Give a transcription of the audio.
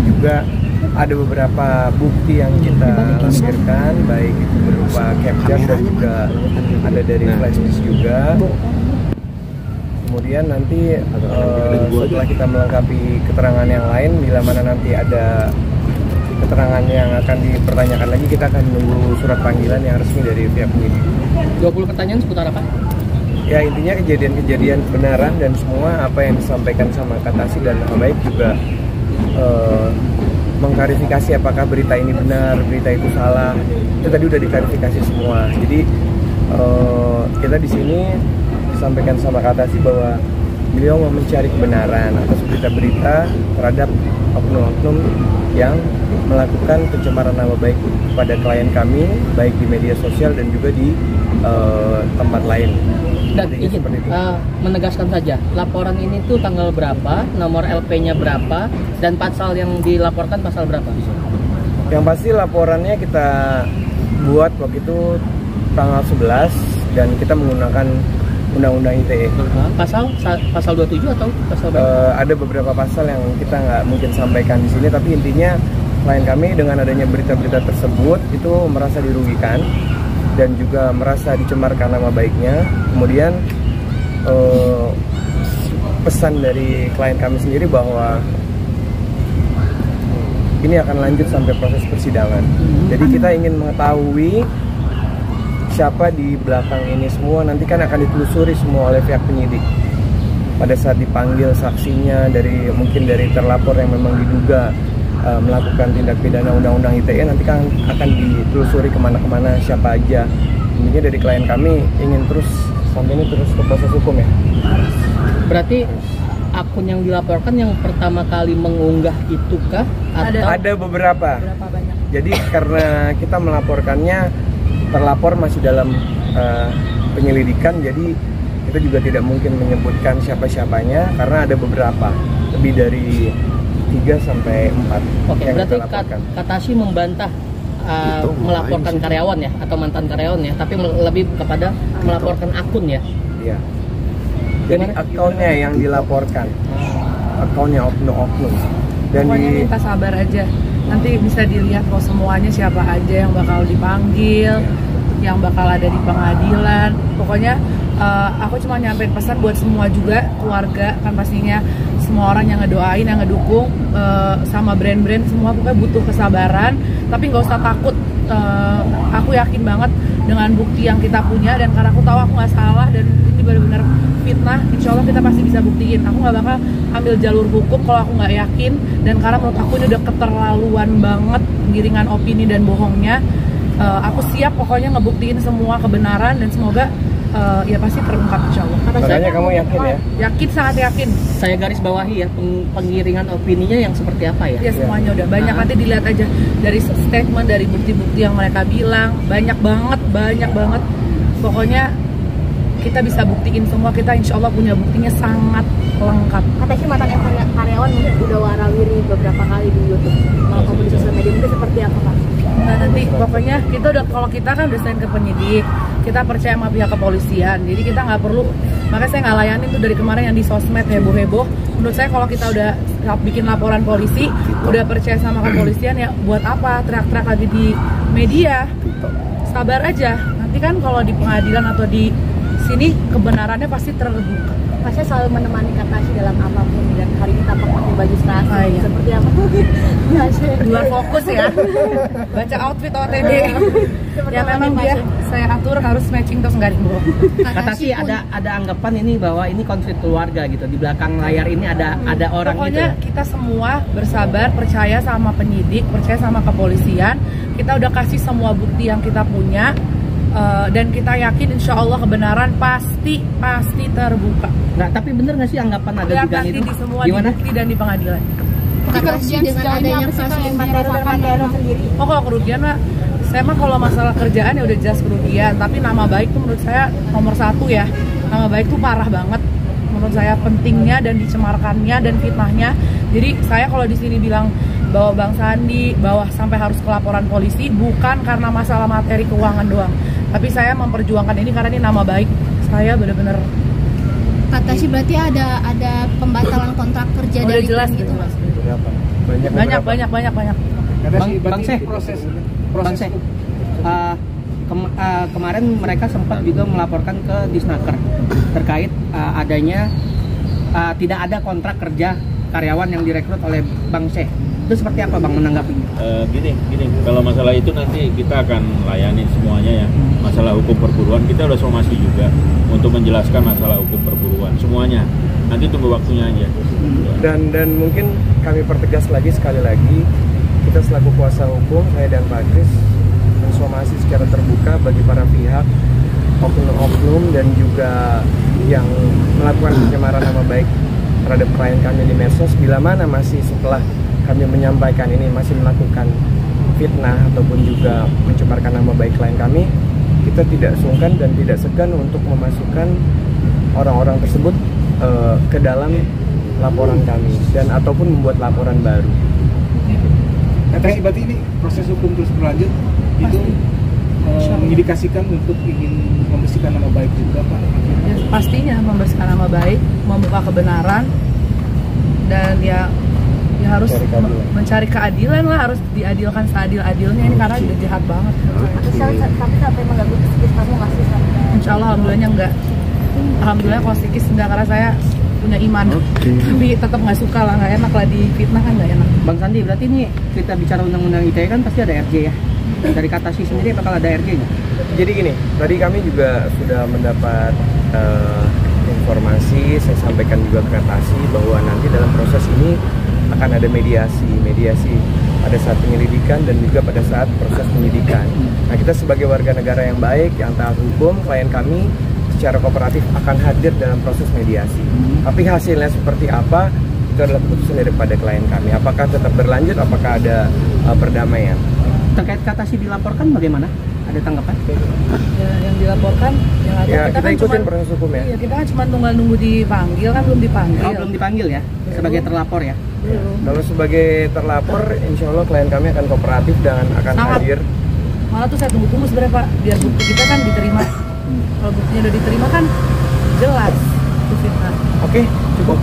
juga ada beberapa bukti yang kita lampirkan, baik itu berupa capture dan juga ada dari flash disk juga. Kemudian nanti setelah kita melengkapi keterangan yang lain, bila mana nanti ada keterangan yang akan dipertanyakan lagi, kita akan menunggu surat panggilan yang resmi dari pihak penyidik. 20 pertanyaan seputar apa? Ya, intinya kejadian-kejadian kebenaran dan semua apa yang disampaikan sama Katasi dan nama baik juga mengklarifikasi apakah berita ini benar, berita itu salah. Itu tadi udah diklarifikasi semua. Jadi kita di sini disampaikan sama Katasi bahwa beliau mau mencari kebenaran atas berita-berita terhadap oknum-oknum yang melakukan pencemaran nama baik kepada klien kami, baik di media sosial dan juga di tempat lain. Dan izin menegaskan saja, laporan ini tuh tanggal berapa, nomor LP-nya berapa, dan pasal yang dilaporkan pasal berapa? Yang pasti laporannya kita buat waktu itu tanggal 11 dan kita menggunakan Undang-Undang ITE. Pasal 27 atau pasal berapa? Ada beberapa pasal yang kita nggak mungkin sampaikan di sini, tapi intinya klien kami dengan adanya berita-berita tersebut itu merasa dirugikan dan juga merasa dicemarkan nama baiknya. Kemudian pesan dari klien kami sendiri bahwa ini akan lanjut sampai proses persidangan. Jadi kita ingin mengetahui siapa di belakang ini semua, nanti kan akan ditelusuri semua oleh pihak penyidik. Pada saat dipanggil saksinya mungkin dari terlapor yang memang diduga melakukan tindak pidana Undang-Undang ITE, nanti kan akan ditelusuri kemana-kemana siapa aja. Intinya dari klien kami ingin terus sampai ini terus ke proses hukum ya. Berarti akun yang dilaporkan yang pertama kali mengunggah itu kah? Ada beberapa. Berapa banyak? Jadi karena kita melaporkannya, terlapor masih dalam penyelidikan, jadi kita juga tidak mungkin menyebutkan siapa-siapanya karena ada beberapa, lebih dari 3 sampai 4. Oke, berarti Katasi membantah melaporkan karyawan ya atau mantan karyawan ya, tapi lebih kepada melaporkan akun ya. Iya. Jadi akunnya yang dilaporkan, akunnya oknum-oknum. Dan pokoknya minta sabar aja. Nanti bisa dilihat kok semuanya siapa aja yang bakal dipanggil, yang bakal ada di pengadilan. Pokoknya aku cuma nyampein pesan buat semua juga, keluarga kan pastinya, semua orang yang ngedoain, yang ngedukung, sama brand-brand semua, pokoknya butuh kesabaran, tapi nggak usah takut. Aku yakin banget dengan bukti yang kita punya, dan karena aku tahu aku nggak salah dan ini benar-benar fitnah, insya Allah kita pasti bisa buktiin. Aku nggak bakal ambil jalur hukum kalau aku nggak yakin, dan karena menurut aku ini udah keterlaluan banget giringan opini dan bohongnya. Aku siap pokoknya ngebuktiin semua kebenaran dan semoga ya pasti terungkap insya Allah. Makanya kamu yakin ya? Yakin, sangat yakin. Saya garis bawahi ya, penggiringan opininya yang seperti apa ya? Ya semuanya udah banyak, nanti dilihat aja dari statement, dari bukti-bukti yang mereka bilang, banyak banget. Pokoknya kita bisa buktiin semua, kita insya Allah punya buktinya sangat lengkap. Kata sih mantan karyawan mungkin udah warawiri beberapa kali di YouTube, maupun di sosial media, mungkin seperti apa Pak? Nah nanti pokoknya kita udah, kalau kita kan udah selain ke penyidik, kita percaya sama pihak kepolisian, jadi kita nggak perlu, makanya saya nggak layanin tuh dari kemarin yang di sosmed heboh-heboh. Menurut saya kalau kita udah bikin laporan polisi, udah percaya sama kepolisian, ya buat apa teriak-teriak lagi di media? Sabar aja, nanti kan kalau di pengadilan atau di sini kebenarannya pasti terbuka. Saya selalu menemani Katasi dalam apapun, dan hari ini tampak pakai baju serasi. Iya. Seperti apa? Luar fokus ya, baca outfit OTD. Ya memang dia saya atur harus matching terus, nggak dibohong. Katasi ada anggapan ini bahwa ini konflik keluarga gitu, di belakang layar ini ada orang gitu. Pokoknya kita semua bersabar, percaya sama penyidik, percaya sama kepolisian. Kita udah kasih semua bukti yang kita punya. Dan kita yakin insya Allah kebenaran pasti terbuka. Nah, tapi bener nggak sih anggapan adegan itu? Di semua gimana? Di bukti dan di pengadilan. Katasi dengan adanya kasus yang dirasakan sendiri. Oh, kalau kerugian mah, saya mah kalau masalah kerjaan ya udah jelas kerugian. Tapi nama baik tuh menurut saya nomor 1 ya. Nama baik tuh parah banget. Menurut saya pentingnya dan dicemarkannya dan fitnahnya. Jadi saya kalau di sini bilang bahwa Bang Sandi bahwa sampai harus ke laporan polisi, bukan karena masalah materi keuangan doang, tapi saya memperjuangkan ini karena ini nama baik saya benar-benar. Katasi berarti ada pembatalan kontrak kerja udah dari jelas gitu Mas. Banyak. Bang Syekh, Bang Syekh, kemarin mereka sempat juga melaporkan ke Disnaker terkait adanya tidak ada kontrak kerja karyawan yang direkrut oleh Bang Syekh. Itu seperti apa Bang menanggapinya? Gini, kalau masalah itu nanti kita akan layani semuanya ya. Masalah hukum perburuan kita udah somasi juga untuk menjelaskan masalah hukum perburuan semuanya. Nanti tunggu waktunya aja. Dan mungkin kami pertegas lagi sekali lagi, kita selaku kuasa hukum, saya dan Pak Kris mensomasi secara terbuka bagi para pihak, oknum-oknum dan juga yang melakukan pencemaran nama baik terhadap klien kami di medsos. Bila mana masih setelah kami menyampaikan ini masih melakukan fitnah ataupun juga mencemarkan nama baik klien kami, kita tidak sungkan dan tidak segan untuk memasukkan orang-orang tersebut ke dalam laporan kami dan ataupun membuat laporan baru. Nah, berarti ini proses hukum terus berlanjut itu mengindikasikan untuk ingin membersihkan nama baik juga Pak? Ya, pastinya membersihkan nama baik, membuka kebenaran, dan ya harus mencari keadilan lah, harus diadilkan seadil-adilnya ini karena udah jahat banget. Tapi sampai mengganggu psikis kamu nggak sih? Insya Allah alhamdulillahnya enggak. Alhamdulillah kalau psikis enggak, karena saya punya iman. Tapi tetap nggak suka lah, nggak enak lah, difitnah kan nggak enak. Bang Sandi, berarti ini kita bicara undang-undang ITE kan pasti ada RJ ya? Dari Katasi sendiri bakal ada RJ nggak? Jadi gini, tadi kami juga sudah mendapat informasi, saya sampaikan juga ke Katasi bahwa nanti dalam proses ini akan ada mediasi pada saat penyelidikan dan juga pada saat proses penyidikan. Nah, kita sebagai warga negara yang baik, yang taat hukum, klien kami secara kooperatif akan hadir dalam proses mediasi. Tapi hasilnya seperti apa, itu adalah keputusan daripada klien kami. Apakah tetap berlanjut, apakah ada perdamaian. Terkait Katasi dilaporkan bagaimana? Ada tanggapan? Ya, yang dilaporkan, yang ada, kita kan ikutin cuman, proses hukum ya. Iya, kita kan cuma tunggal nunggu dipanggil, kan belum dipanggil. Oh, belum dipanggil ya? Sebagai terlapor ya? Kalau sebagai terlapor, insya Allah klien kami akan kooperatif dan akan hadir. Malah tuh saya tunggu-tunggu sebenarnya Pak, biar bukti kita kan diterima. Kalau buktinya udah diterima kan jelas itu fitnah. Oke, cukup.